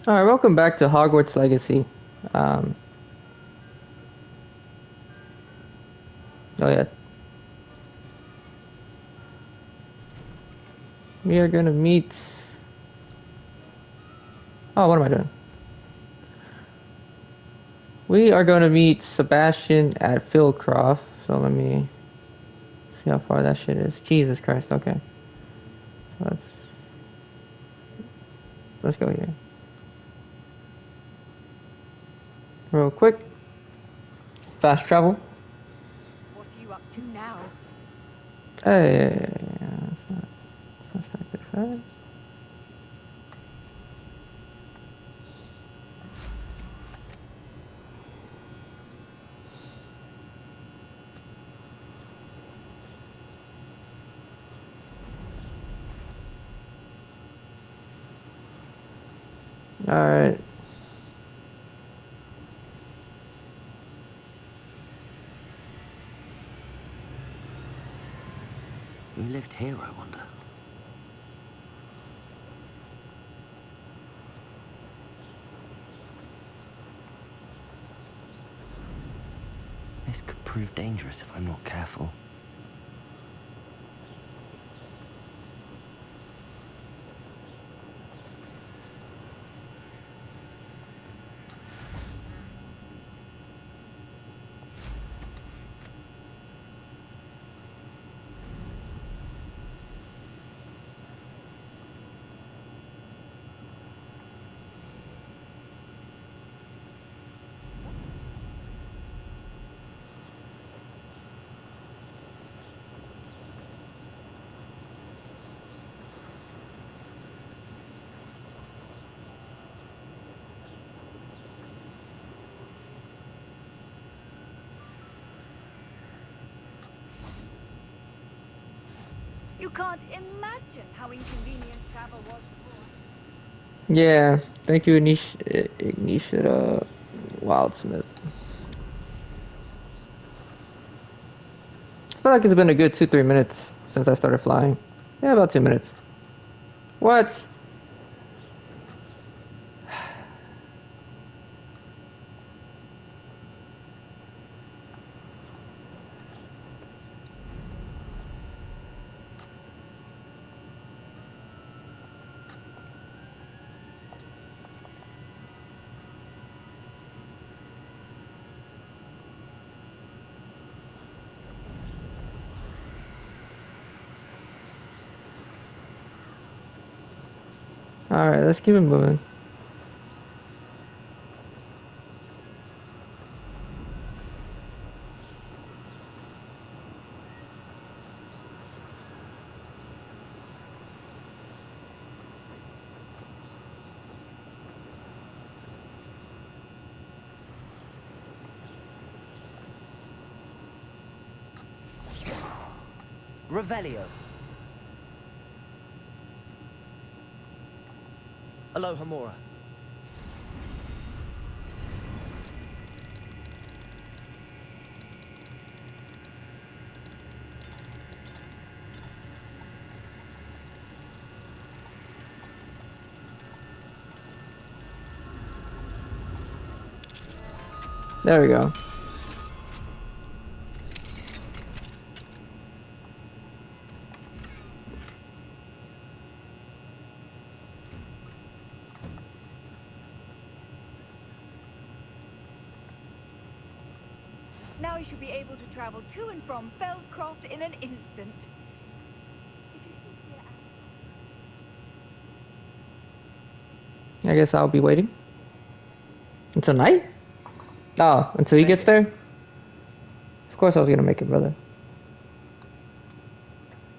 All right, welcome back to Hogwarts Legacy. Um, oh yeah, we are gonna meet. Oh, what am I doing? We are gonna meet Sebastian at Philcroft. So let me see how far that shit is. Jesus Christ. Okay, let's let's go here real quick. Fast travel. What are you up to now? Hey, let's not start this. Right? All right. Who lived here, I wonder? This could prove dangerous if I'm not careful. You can't imagine how inconvenient travel was before. Yeah. Thank you, Ignition, Wildsmith. I feel like it's been a good 2-3 minutes since I started flying. Yeah, about 2 minutes. What? All right, let's keep it moving. Revelio. Aloha Mora. There we go. Now you should be able to travel to and from Feldcroft in an instant. If you seek dear I guess I'll be waiting until night. Oh, until he Make gets it. there. Of course, I was gonna make it, brother.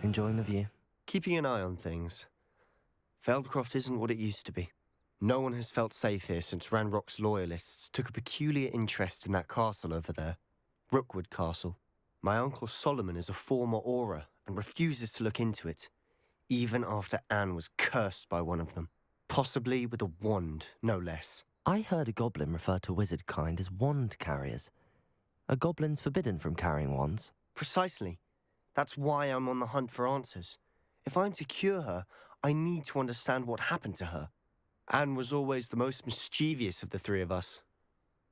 Enjoying the view. Keeping an eye on things. Feldcroft isn't what it used to be. No one has felt safe here since Ranrock's loyalists took a peculiar interest in that castle over there. Rookwood Castle. My uncle Solomon is a former Auror and refuses to look into it, even after Anne was cursed by one of them. Possibly with a wand, no less. I heard a goblin refer to wizard kind as wand carriers. Are goblins forbidden from carrying wands? Precisely. That's why I'm on the hunt for answers. If I'm to cure her, I need to understand what happened to her. Anne was always the most mischievous of the three of us,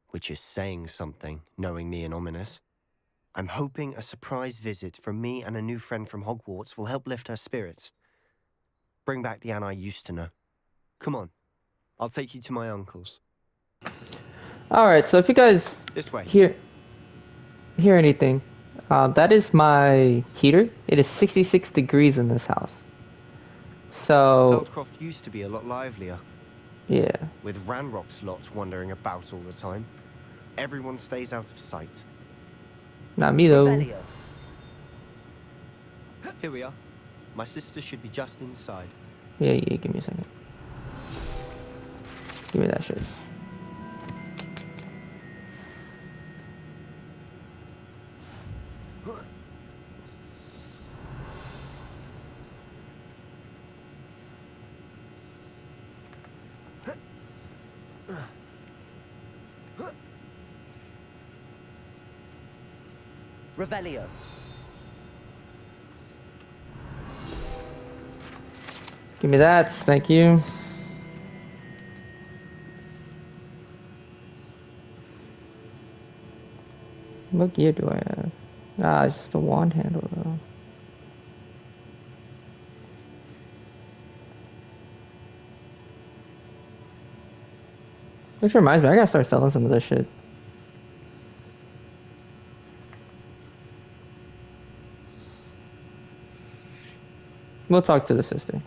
which is saying something, knowing me and Ominous. I'm hoping a surprise visit from me and a new friend from Hogwarts will help lift her spirits. Bring back the Anne I used to know. Come on, I'll take you to my uncle's. Alright, so if you guys This way. hear anything, that is my heater. It is 66 degrees in this house. So, Feldcroft used to be a lot livelier, yeah. with Ranrock's lot wandering about all the time. Everyone stays out of sight. Not me though. Revelio. Here we are. My sister should be just inside. Yeah, give me a second. Give me that shit. Revelio. Give me that, thank you. What gear do I have? Ah, it's just a wand handle though. Which reminds me, I gotta start selling some of this shit. We'll talk to the sister.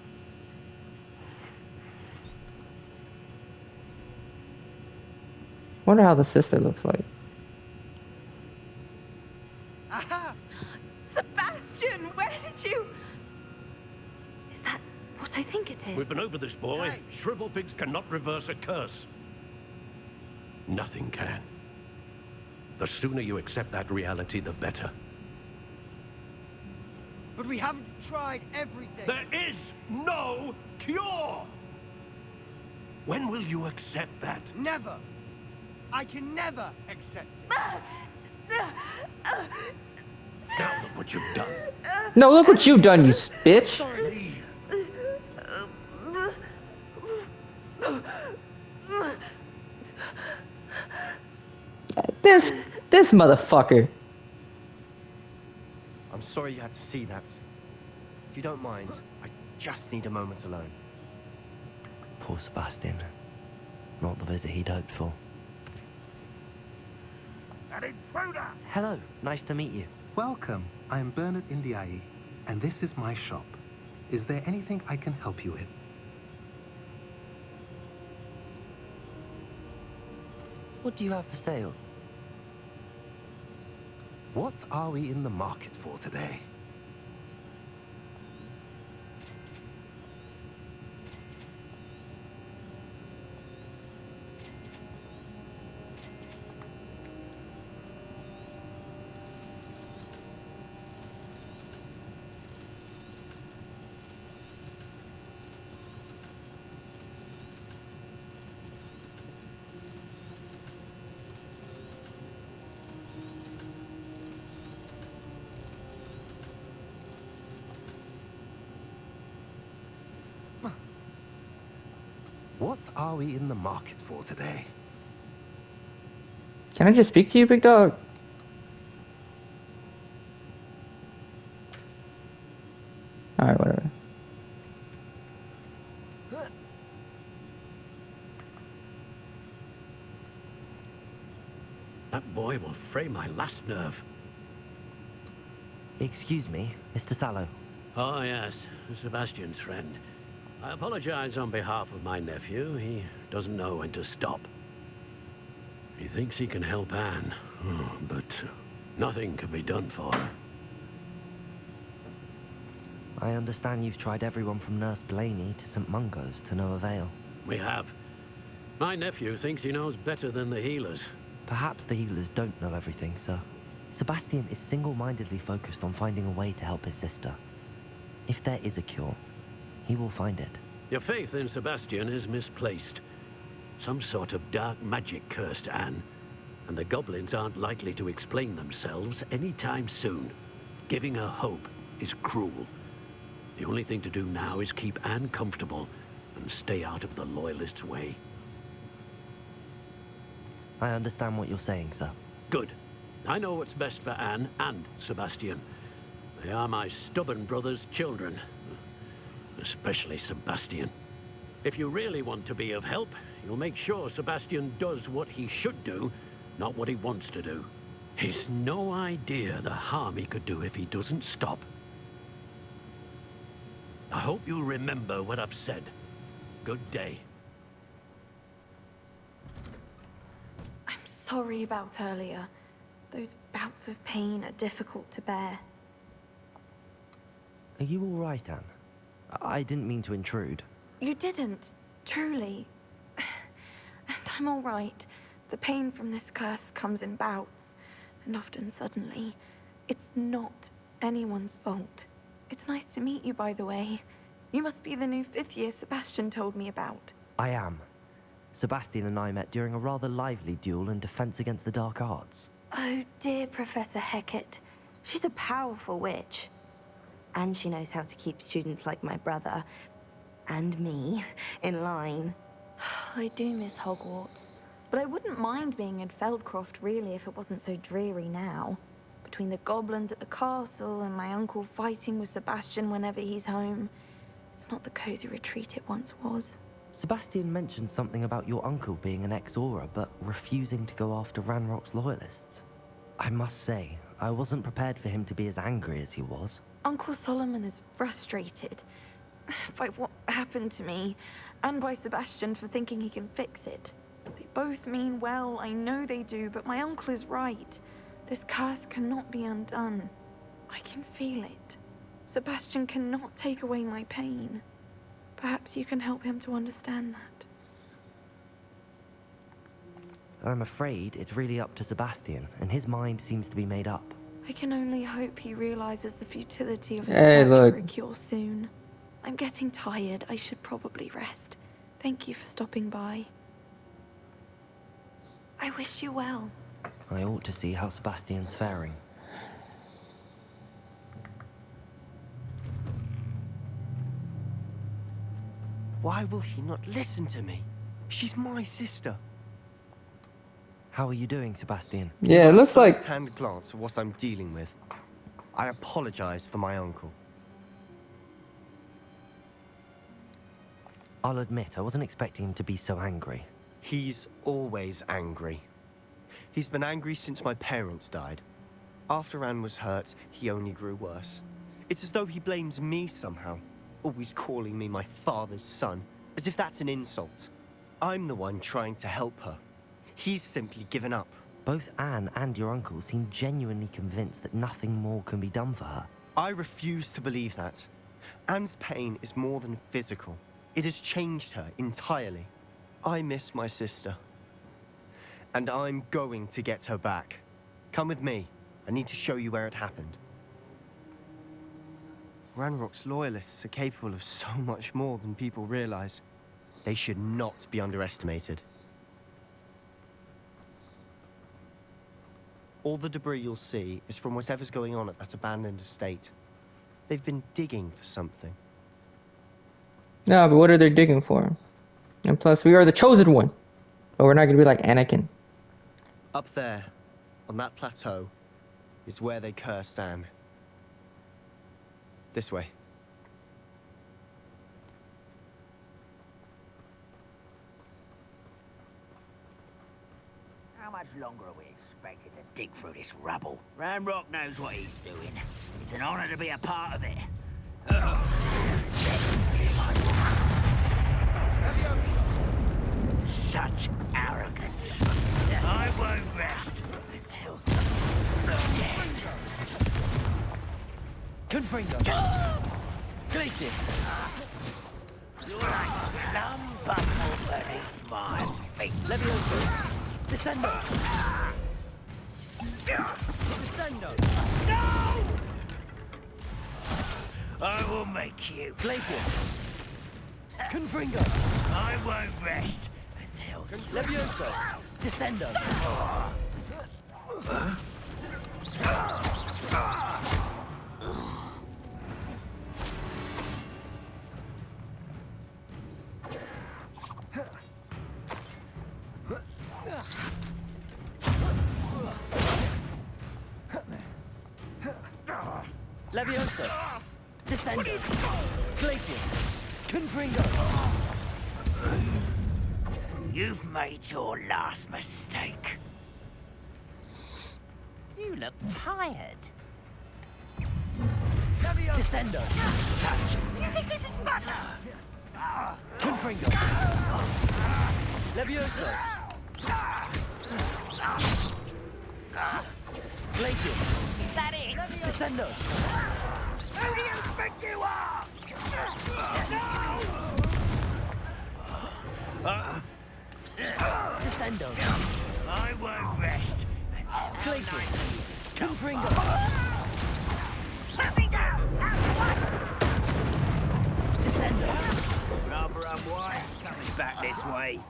Wonder how the sister looks like. Aha! Sebastian, where did you... Is that what I think it is? We've been over this, boy. Shrivelfigs cannot reverse a curse. Nothing can. The sooner you accept that reality, the better. But we haven't tried everything. There is no cure! When will you accept that? Never. I can never accept it. Now look what you've done. No, look what you've done, you bitch! Leave. This motherfucker. I'm sorry you had to see that. If you don't mind, I just need a moment alone. Poor Sebastian. Not the visit he'd hoped for. An intruder! Hello, nice to meet you. Welcome. I am Bernard Indiaye, and this is my shop. Is there anything I can help you with? What do you have for sale? What are we in the market for today? What are we in the market for today? Can I just speak to you, big dog? Alright, whatever. That boy will fray my last nerve. Excuse me, Mr. Sallow. Oh, yes, Sebastian's friend. I apologize on behalf of my nephew. He doesn't know when to stop. He thinks he can help Anne, but nothing can be done for her. I understand you've tried everyone from Nurse Blaney to St. Mungo's to no avail. We have. My nephew thinks he knows better than the healers. Perhaps the healers don't know everything, sir. Sebastian is single-mindedly focused on finding a way to help his sister. If there is a cure, he will find it. Your faith in Sebastian is misplaced. Some sort of dark magic cursed Anne, and the goblins aren't likely to explain themselves anytime soon. Giving her hope is cruel. The only thing to do now is keep Anne comfortable and stay out of the Loyalists' way. I understand what you're saying, sir. Good. I know what's best for Anne and Sebastian. They are my stubborn brother's children. Especially Sebastian. If you really want to be of help, you'll make sure Sebastian does what he should do, not what he wants to do. He's no idea the harm he could do if he doesn't stop. I hope you'll remember what I've said. Good day. I'm sorry about earlier. Those bouts of pain are difficult to bear. Are you all right, Anne? I didn't mean to intrude. You didn't, truly. And I'm all right. The pain from this curse comes in bouts, and often suddenly. It's not anyone's fault. It's nice to meet you, by the way. You must be the new 5th year Sebastian told me about. I am. Sebastian and I met during a rather lively duel in Defense Against the Dark Arts. Oh, dear Professor Hecat. She's a powerful witch. And she knows how to keep students like my brother, and me, in line. I do miss Hogwarts, but I wouldn't mind being in Feldcroft, really, if it wasn't so dreary now. Between the goblins at the castle and my uncle fighting with Sebastian whenever he's home, it's not the cozy retreat it once was. Sebastian mentioned something about your uncle being an ex-Auror, but refusing to go after Ranrock's Loyalists. I must say, I wasn't prepared for him to be as angry as he was. Uncle Solomon is frustrated by what happened to me, and by Sebastian for thinking he can fix it. They both mean well, I know they do, but my uncle is right. This curse cannot be undone. I can feel it. Sebastian cannot take away my pain. Perhaps you can help him to understand that. I'm afraid it's really up to Sebastian, and his mind seems to be made up. I can only hope he realizes the futility of his Hey, search look. for a cure soon. I'm getting tired. I should probably rest. Thank you for stopping by. I wish you well. I ought to see how Sebastian's faring. Why will he not listen to me? She's my sister. How are you doing, Sebastian? Yeah, it looks like First-hand glance of what I'm dealing with. I apologize for my uncle. I'll admit, I wasn't expecting him to be so angry. He's always angry. He's been angry since my parents died. After Anne was hurt, he only grew worse. It's as though he blames me somehow, always calling me my father's son, as if that's an insult. I'm the one trying to help her. He's simply given up. Both Anne and your uncle seem genuinely convinced that nothing more can be done for her. I refuse to believe that. Anne's pain is more than physical. It has changed her entirely. I miss my sister. And I'm going to get her back. Come with me. I need to show you where it happened. Ranrock's Loyalists are capable of so much more than people realize. They should not be underestimated. All the debris you'll see is from whatever's going on at that abandoned estate. They've been digging for something. no, but what are they digging for? And plus, we are the chosen one, but we're not gonna be like Anakin. Up there, on that plateau, is where they cursed Anne. This way. How much longer are we expected to dig through this rubble? Ranrock knows what he's doing. It's an honor to be a part of it. Such arrogance. I won't rest until dead. Gryffindor! Glacius! You're like lumber beneath my feet. Levioso! Descendo! Descendo! No! I will make you. Glacius! Confringo! I won't rest until Levioso! Descendo! Levioso! Descendo! Glacius! Confringo! You've made your last mistake. You look tired. Descendo! You think this is fun? Confringo! Levioso! Glacius! Is that it? Descendo! Who do you think you are? Descendo! I won't rest until Glacius! Confringo! Let me down at once! Descendo! Rubber and white coming back this way.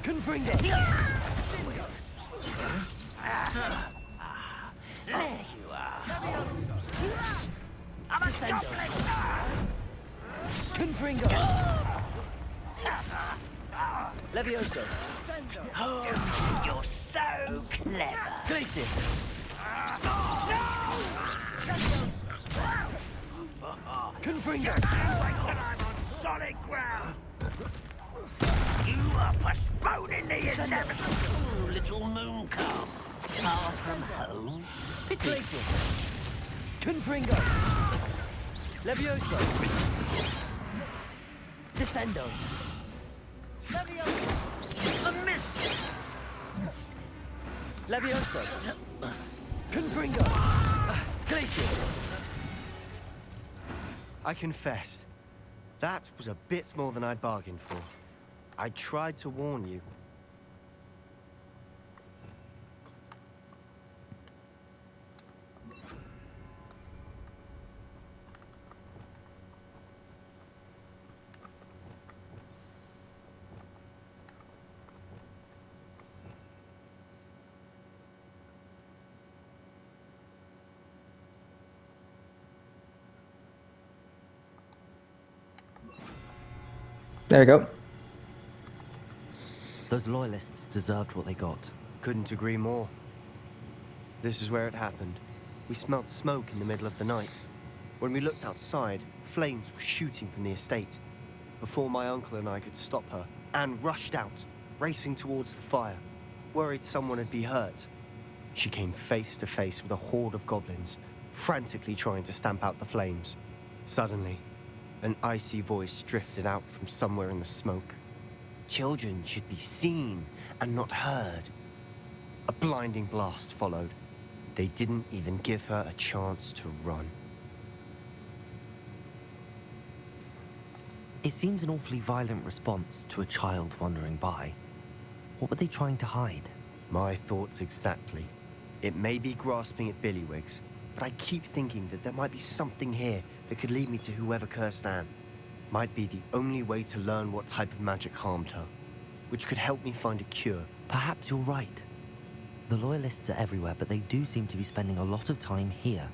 Confringo! There you are. I'm a Descendo! goblin! Confringo! Levioso! Oh, you're so clever. Glacius! Confringo! Wait till I'm on solid ground. You are postponing the inevitable, little moon calf. Far from home. Glacius! Confringo! Levioso! Descendo! A miss. Levioso! Confringo! Glacius! I confess, that was a bit more than I'd bargained for. I tried to warn you. There we go. Those loyalists deserved what they got. Couldn't agree more. This is where it happened. We smelt smoke in the middle of the night. When we looked outside, flames were shooting from the estate. Before my uncle and I could stop her, Anne rushed out, racing towards the fire, worried someone had been hurt. She came face to face with a horde of goblins, frantically trying to stamp out the flames. Suddenly, an icy voice drifted out from somewhere in the smoke. Children should be seen and not heard. A blinding blast followed. They didn't even give her a chance to run. It seems an awfully violent response to a child wandering by. What were they trying to hide? My thoughts exactly. It may be grasping at Billywigs, but I keep thinking that there might be something here that could lead me to whoever cursed Anne. Might be the only way to learn what type of magic harmed her, which could help me find a cure. Perhaps you're right. The loyalists are everywhere, but they do seem to be spending a lot of time here,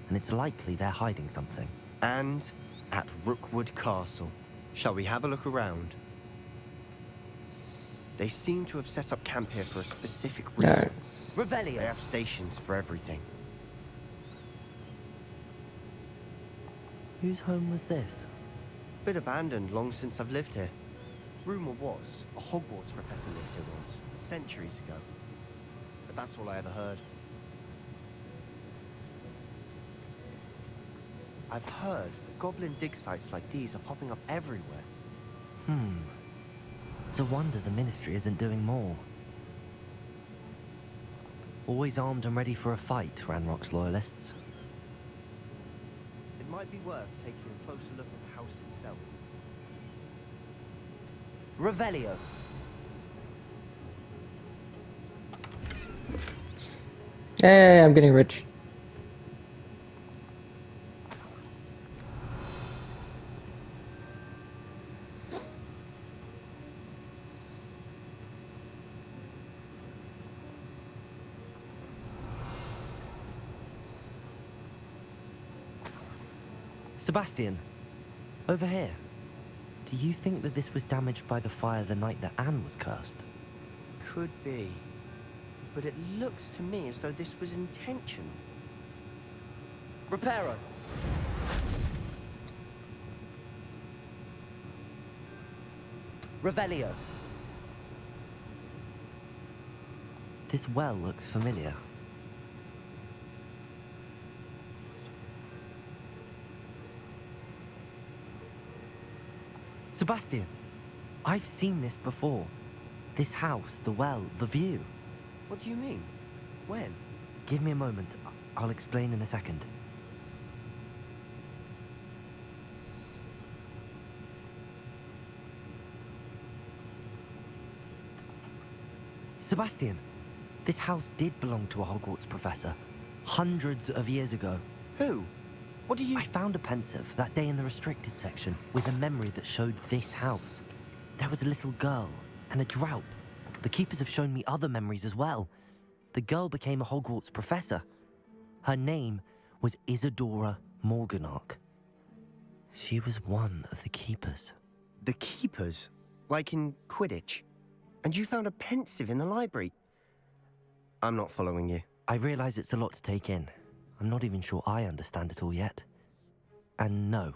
and it's likely they're hiding something. And at Rookwood Castle. Shall we have a look around? They seem to have set up camp here for a specific reason. They Revelio! have stations for everything. Whose home was this? Bit abandoned long since I've lived here. Rumor was a Hogwarts professor lived here once, centuries ago. But that's all I ever heard. I've heard that goblin dig sites like these are popping up everywhere. It's a wonder the Ministry isn't doing more. Always armed and ready for a fight, Ranrock's loyalists. It might be worth taking a closer look at the house itself. Revelio! Hey, I'm getting rich. Sebastian, over here. Do you think that this was damaged by the fire the night that Anne was cursed? Could be. But it looks to me as though this was intentional. Reparo. Revelio. This well looks familiar. Sebastian, I've seen this before. This house, the well, the view. What do you mean? When? Give me a moment. I'll explain in a second. Sebastian, this house did belong to a Hogwarts professor, hundreds of years ago. Who? What do you... I found a pensive that day in the restricted section with a memory that showed this house. There was a little girl and a drought. The keepers have shown me other memories as well. The girl became a Hogwarts professor. Her name was Isadora Morganach. She was one of the keepers. The keepers? Like in Quidditch? And you found a pensive in the library? I'm not following you. I realize it's a lot to take in. I'm not even sure I understand it all yet. And no,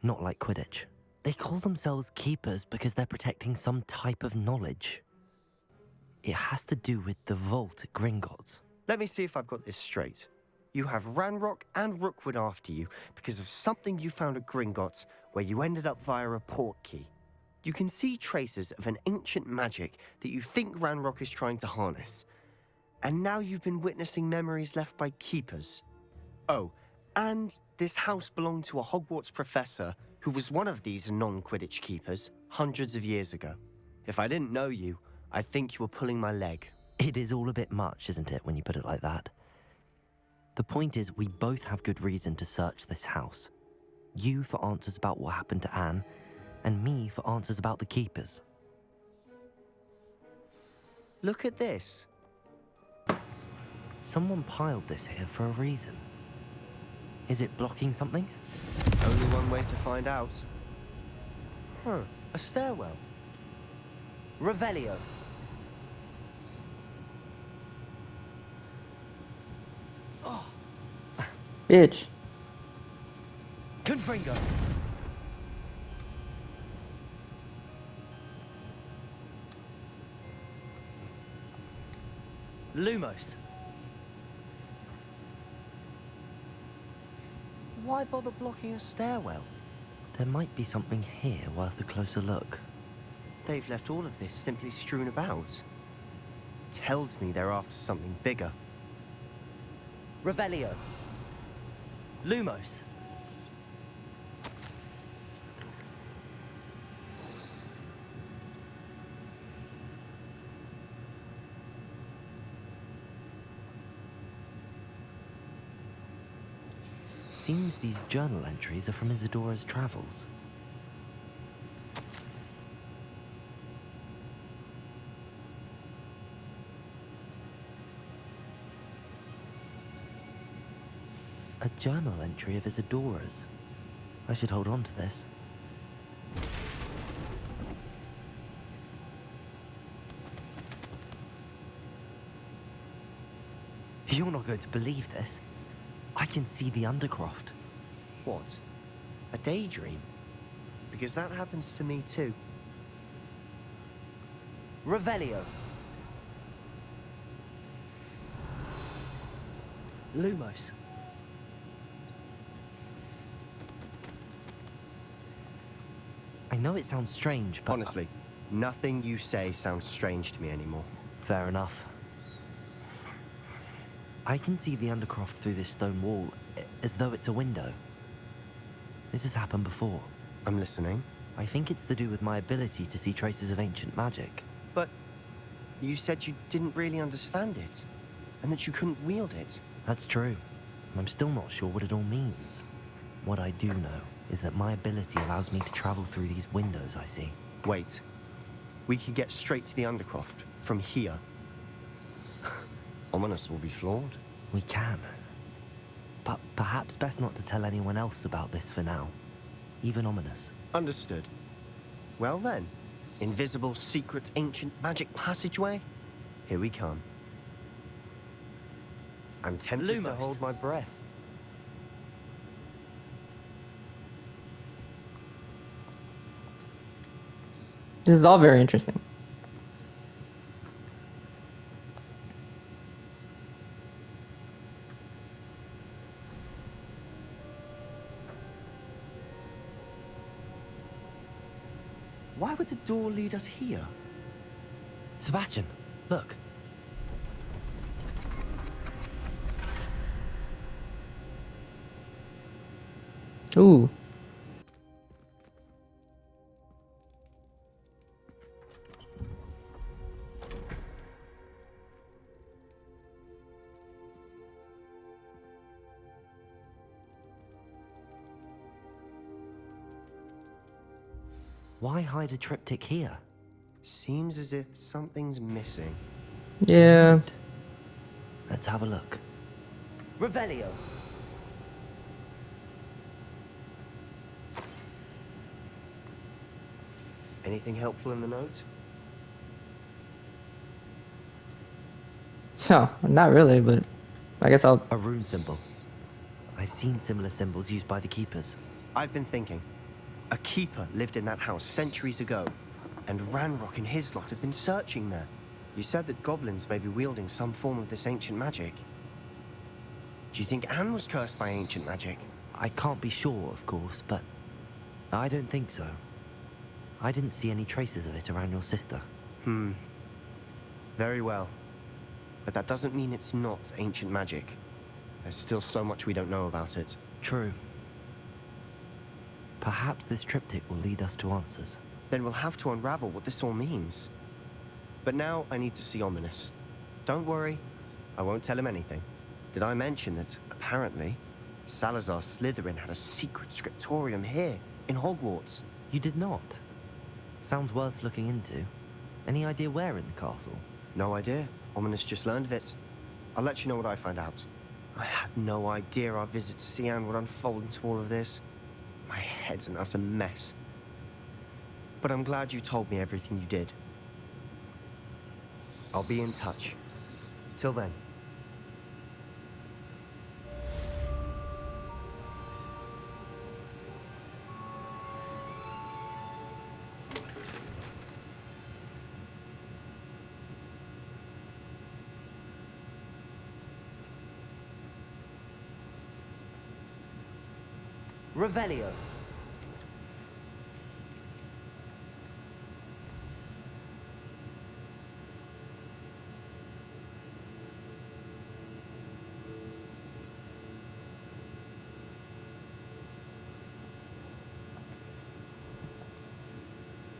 not like Quidditch. They call themselves keepers because they're protecting some type of knowledge. It has to do with the vault at Gringotts. Let me see if I've got this straight. You have Ranrock and Rookwood after you because of something you found at Gringotts where you ended up via a portkey. You can see traces of an ancient magic that you think Ranrock is trying to harness. And now you've been witnessing memories left by keepers. Oh, and this house belonged to a Hogwarts professor who was one of these non-Quidditch keepers hundreds of years ago. If I didn't know you, I'd think you were pulling my leg. It is all a bit much, isn't it, when you put it like that? The point is, we both have good reason to search this house. You for answers about what happened to Anne, and me for answers about the keepers. Look at this. Someone piled this here for a reason. Is it blocking something? Only one way to find out. Huh, a stairwell. Revelio. Bitch. Confringo. Lumos. Why bother blocking a stairwell? There might be something here worth a closer look. They've left all of this simply strewn about. Tells me they're after something bigger. Revelio. Lumos. Seems these journal entries are from Isadora's travels. A journal entry of Isadora's. I should hold on to this. You're not going to believe this. I can see the Undercroft. What? A daydream? Because that happens to me too. Revelio. Lumos. I know it sounds strange, but... Honestly, nothing you say sounds strange to me anymore. Fair enough. I can see the Undercroft through this stone wall, as though it's a window. This has happened before. I'm listening. I think it's to do with my ability to see traces of ancient magic. But you said you didn't really understand it, and that you couldn't wield it. That's true. I'm still not sure what it all means. What I do know is that my ability allows me to travel through these windows I see. Wait. We can get straight to the Undercroft from here. Ominous will be flawed. We can. But perhaps best not to tell anyone else about this for now. Even Ominous. Understood. Well then, invisible, secret, ancient magic passageway? Here we come. I'm tempted to Lumos. hold my breath. This is all very interesting. Why would the door lead us here? Sebastian, look. Ooh. Why hide a triptych here? Seems as if something's missing. Yeah. Let's have a look. Revelio. Anything helpful in the note? No, not really, but I guess I'll. A rune symbol. I've seen similar symbols used by the keepers. I've been thinking. A keeper lived in that house centuries ago, and Ranrock and his lot have been searching there. You said that goblins may be wielding some form of this ancient magic. Do you think Anne was cursed by ancient magic? I can't be sure, of course, but I don't think so. I didn't see any traces of it around your sister. Very well. But that doesn't mean it's not ancient magic. There's still so much we don't know about it. True. Perhaps this triptych will lead us to answers. Then we'll have to unravel what this all means. But now I need to see Ominous. Don't worry, I won't tell him anything. Did I mention that, apparently, Salazar Slytherin had a secret scriptorium here, in Hogwarts? You did not? Sounds worth looking into. Any idea where in the castle? No idea. Ominous just learned of it. I'll let you know what I find out. I had no idea our visit to Cian would unfold into all of this. My head's an utter mess. But I'm glad you told me everything you did. I'll be in touch. Till then. Revelio.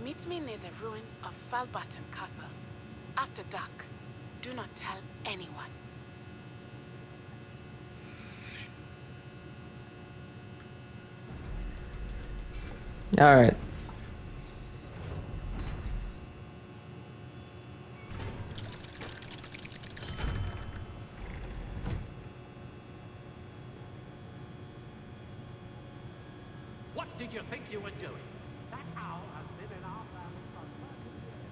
Meet me near the ruins of Falbaton Castle. After dark. Do not tell anyone. All right. What did you think you were doing? That owl has been in our family for 30 years.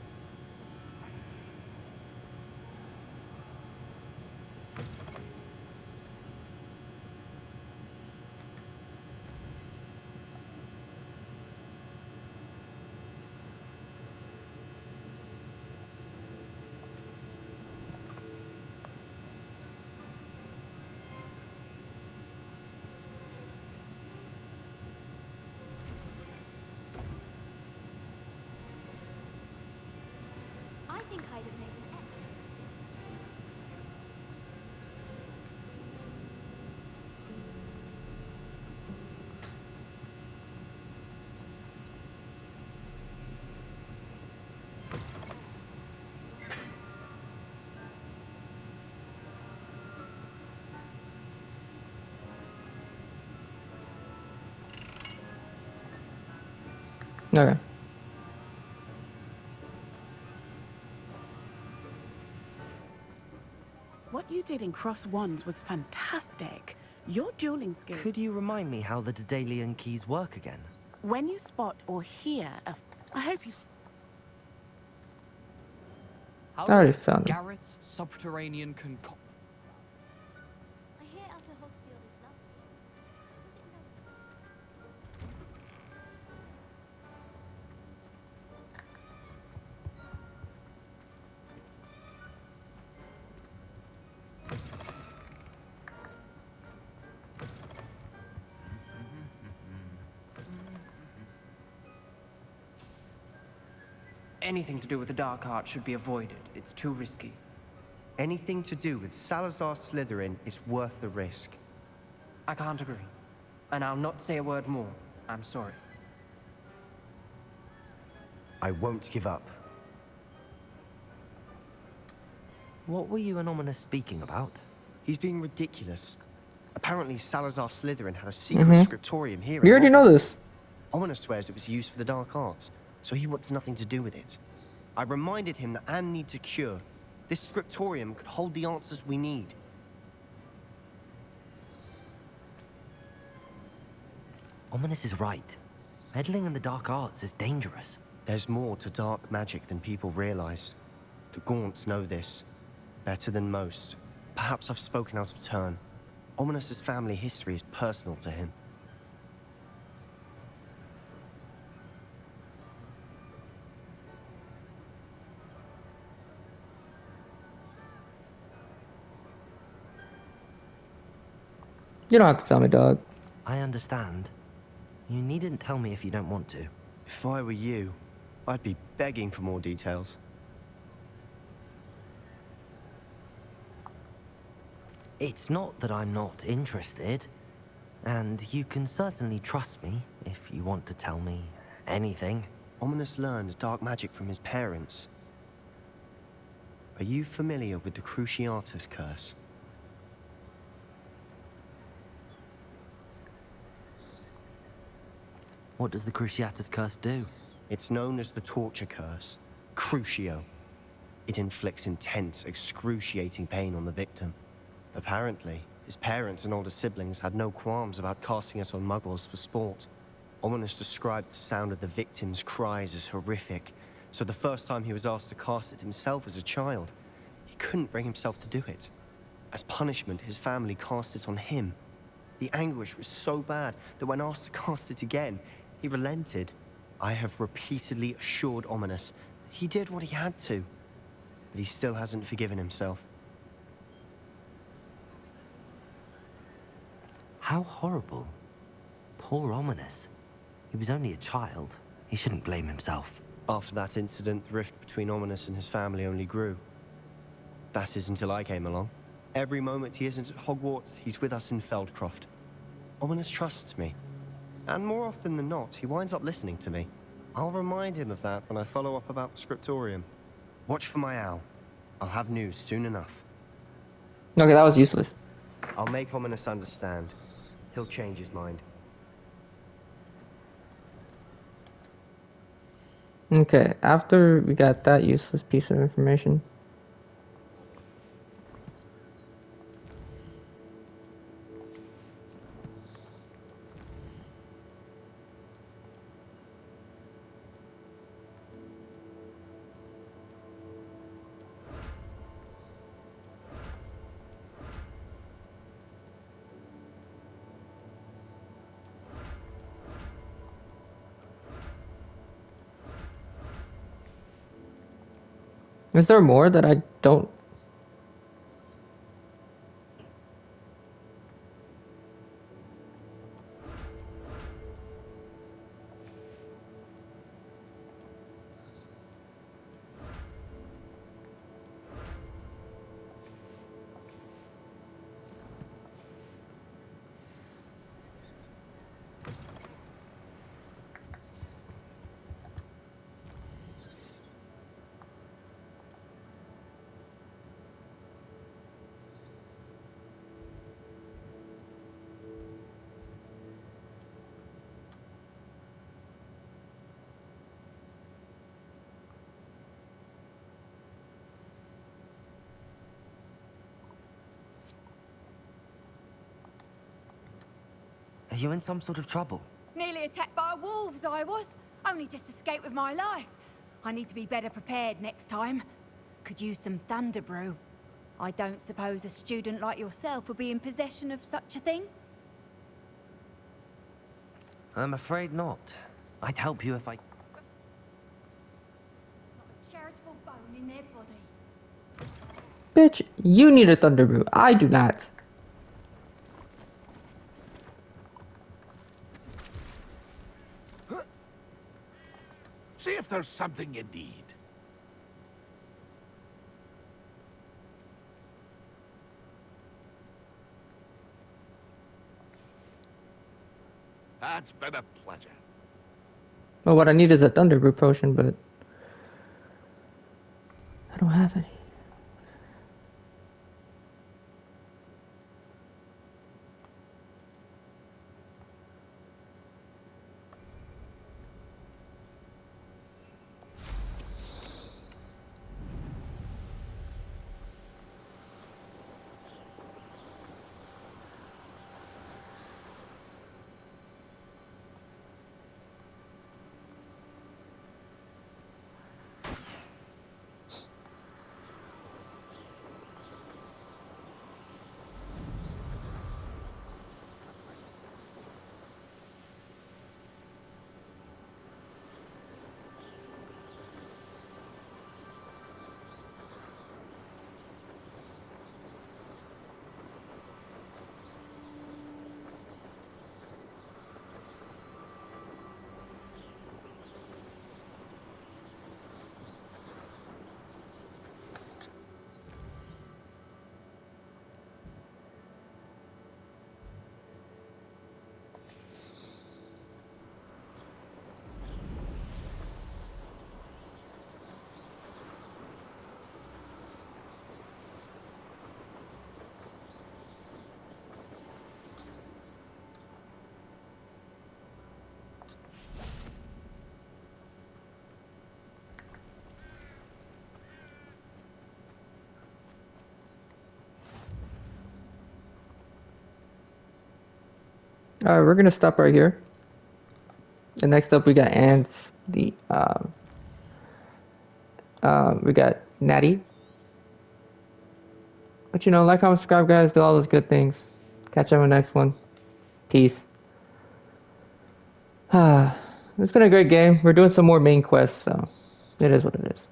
I think I'd have made an excellent. Okay. What you did in Cross Wands was fantastic. Your dueling skills. Could you remind me how the Daedalian keys work again? When you spot or hear a... I hope you... I already found them. Garrett's subterranean concoction. I hear Outer Hogsfield is lovely. Was it no? anything to do with the dark art should be avoided. It's too risky. Anything to do with Salazar Slytherin is worth the risk. I can't agree. And I'll not say a word more. I'm sorry. I won't give up. What were you and Ominous speaking about? He's being ridiculous. Apparently, Salazar Slytherin had a secret scriptorium here. We already know this. Ominous swears it was used for the dark arts, so he wants nothing to do with it. I reminded him that Anne needs a cure. This scriptorium could hold the answers we need. Ominous is right. Meddling in the dark arts is dangerous. There's more to dark magic than people realize. The Gaunts know this better than most. Perhaps I've spoken out of turn. Ominous's family history is personal to him. You don't have to tell me, dog. I understand. You needn't tell me if you don't want to. If I were you, I'd be begging for more details. It's not that I'm not interested. And you can certainly trust me if you want to tell me anything. Ominous learned dark magic from his parents. Are you familiar with the Cruciatus curse? What does the Cruciatus curse do? It's known as the torture curse, Crucio. It inflicts intense, excruciating pain on the victim. Apparently, his parents and older siblings had no qualms about casting it on muggles for sport. Ominous described the sound of the victim's cries as horrific, so the first time he was asked to cast it himself as a child, he couldn't bring himself to do it. As punishment, his family cast it on him. The anguish was so bad that when asked to cast it again, he relented. I have repeatedly assured Ominous that he did what he had to, but he still hasn't forgiven himself. How horrible. Poor Ominous. He was only a child. He shouldn't blame himself. After that incident, the rift between Ominous and his family only grew. That is until I came along. Every moment he isn't at Hogwarts, he's with us in Feldcroft. Ominous trusts me. And more often than not, he winds up listening to me. I'll remind him of that when I follow up about the scriptorium. Watch for my owl. I'll have news soon enough. Okay, that was useless. I'll make Ominous understand. He'll change his mind. Okay, after we got that useless piece of information. Is there more that I don't? Are you in some sort of trouble? Nearly attacked by wolves, I was. Only just escaped with my life. I need to be better prepared next time. Could use some thunder brew. I don't suppose a student like yourself would be in possession of such a thing? I'm afraid not. I'd help you if I... Not a charitable bone in their body. Bitch, you need a thunder brew. I do not. See if there's something you need. It's been a pleasure. Well, what I need is a thunder brew potion, but I don't have any. Alright, we're gonna stop right here. And next up, we got ants. We got Natty. But you know, like, comment, subscribe, guys. Do all those good things. Catch you on the next one. Peace. It's been a great game. We're doing some more main quests, so it is what it is.